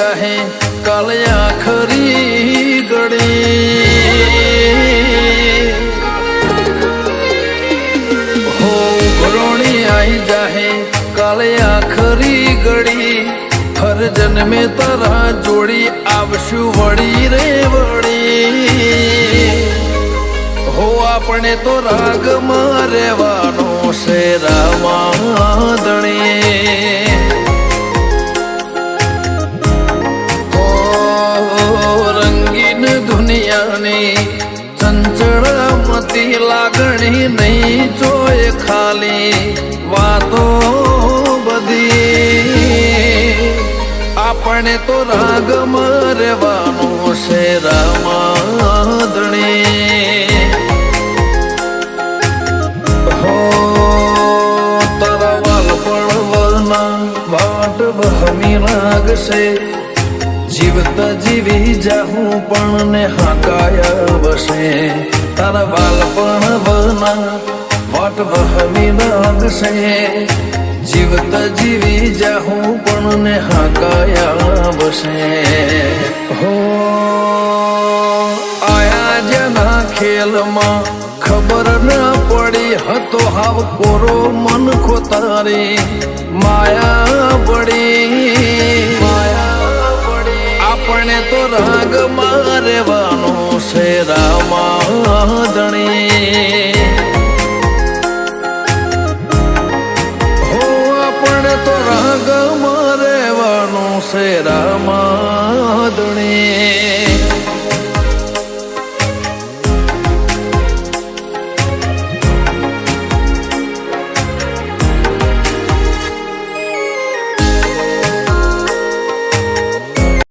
जाहे कल आखरी घड़ी हो घरोणी आई जाहे कल आखरी घड़ी हर जन्मे तरा जोड़ी आवशु वड़ी रे वड़ी हो अपने तो राग में रेवानो से रामादणे रंगीन दुनिया ने चंचल मती लागणी नहीं जोए खाली वातो बदी अपने तो राग में रेवानो से रामादणे हो तारा वाल पड़वना वाट बहमी राग से जीवत जीवी जाहू पण ने हाकाया बसे तारा वाल पड़वना वाट बहमी राग से जीवत जीवी जाहू पण ने हाकाया बसे हो आया जना खेल में खबर न पड़ी हतो हाव कोरो मन को तारी माया बड़ी अपने तो राग मारे वानो से रामादणे हो अपने तो राग मारे वानो से रामादणे।